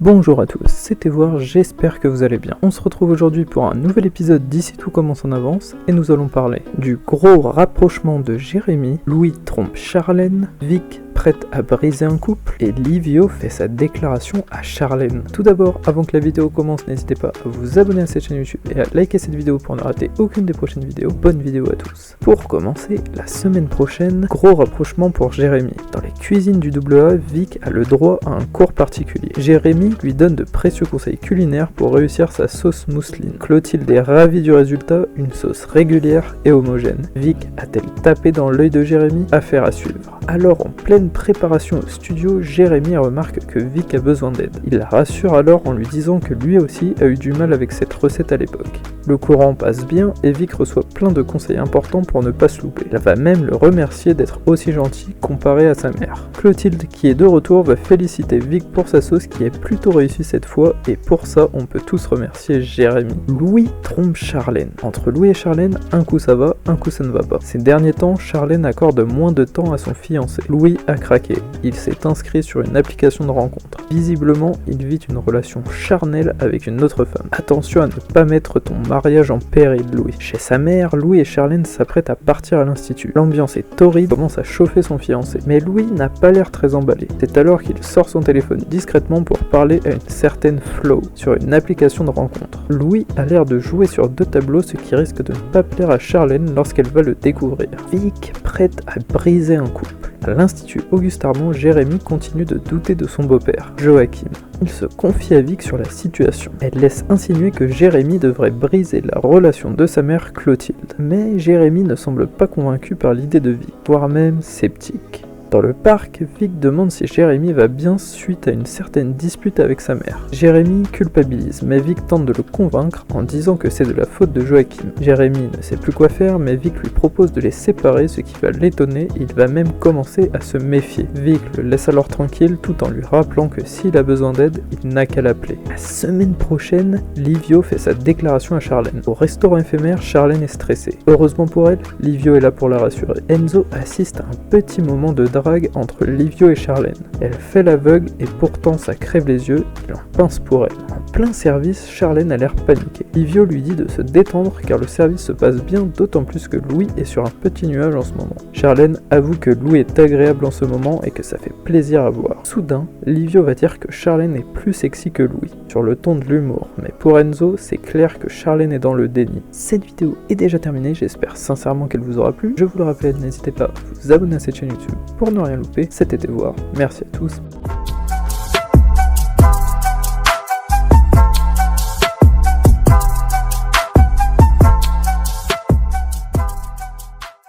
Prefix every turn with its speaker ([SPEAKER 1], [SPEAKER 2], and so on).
[SPEAKER 1] Bonjour à tous, c'était Voir, j'espère que vous allez bien. On se retrouve aujourd'hui pour un nouvel épisode d'Ici tout commence en avance et nous allons parler du gros rapprochement de Jérémy, Louis trompe Charlène, Vic prête à briser un couple et Livio fait sa déclaration à Charlène. Tout d'abord, avant que la vidéo commence, n'hésitez pas à vous abonner à cette chaîne YouTube et à liker cette vidéo pour ne rater aucune des prochaines vidéos. Bonne vidéo à tous. Pour commencer, la semaine prochaine, gros rapprochement pour Jérémy. Dans les cuisines du AA, Vic a le droit à un cours particulier. Jérémy lui donne de précieux conseils culinaires pour réussir sa sauce mousseline. Clotilde est ravie du résultat, une sauce régulière et homogène. Vic a-t-elle tapé dans l'œil de Jérémy? Affaire à suivre. Alors, en pleine préparation au studio, Jérémy remarque que Vic a besoin d'aide. Il la rassure alors en lui disant que lui aussi a eu du mal avec cette recette à l'époque. Le courant passe bien et Vic reçoit plein de conseils importants pour ne pas se louper. Elle va même le remercier d'être aussi gentil comparé à sa mère. Clotilde, qui est de retour, va féliciter Vic pour sa sauce qui est plutôt réussie cette fois et pour ça on peut tous remercier Jérémy. Louis trompe Charlène. Entre Louis et Charlène, un coup ça va, un coup ça ne va pas. Ces derniers temps, Charlène accorde moins de temps à son fiancé. Louis a craqué. Il s'est inscrit sur une application de rencontre. Visiblement, il vit une relation charnelle avec une autre femme. Attention à ne pas mettre ton mariage en péril, Louis. Chez sa mère, Louis et Charlène s'apprêtent à partir à l'institut. L'ambiance est torride, commence à chauffer son fiancé. Mais Louis n'a pas l'air très emballé. C'est alors qu'il sort son téléphone discrètement pour parler à une certaine Flo sur une application de rencontre. Louis a l'air de jouer sur deux tableaux, ce qui risque de ne pas plaire à Charlène lorsqu'elle va le découvrir. Vic prête à briser un couple. À l'Institut Auguste Armand, Jérémy continue de douter de son beau-père, Joachim. Il se confie à Vic sur la situation. Elle laisse insinuer que Jérémy devrait briser la relation de sa mère Clotilde. Mais Jérémy ne semble pas convaincu par l'idée de Vic, voire même sceptique. Dans le parc, Vic demande si Jérémy va bien suite à une certaine dispute avec sa mère. Jérémy culpabilise, mais Vic tente de le convaincre en disant que c'est de la faute de Joachim. Jérémy ne sait plus quoi faire, mais Vic lui propose de les séparer, ce qui va l'étonner, il va même commencer à se méfier. Vic le laisse alors tranquille tout en lui rappelant que s'il a besoin d'aide, il n'a qu'à l'appeler. La semaine prochaine, Livio fait sa déclaration à Charlène. Au restaurant éphémère, Charlène est stressée. Heureusement pour elle, Livio est là pour la rassurer. Enzo assiste à un petit moment de drague entre Livio et Charlène. Elle fait l'aveugle et pourtant ça crève les yeux, il en pince pour elle. En plein service, Charlène a l'air paniquée. Livio lui dit de se détendre car le service se passe bien, d'autant plus que Louis est sur un petit nuage en ce moment. Charlène avoue que Louis est agréable en ce moment et que ça fait plaisir à voir. Soudain, Livio va dire que Charlène est plus sexy que Louis, sur le ton de l'humour. Mais pour Enzo, c'est clair que Charlène est dans le déni. Cette vidéo est déjà terminée, j'espère sincèrement qu'elle vous aura plu. Je vous le rappelle, n'hésitez pas à vous abonner à cette chaîne YouTube pour ne rien louper. C'était Voir, merci à tous.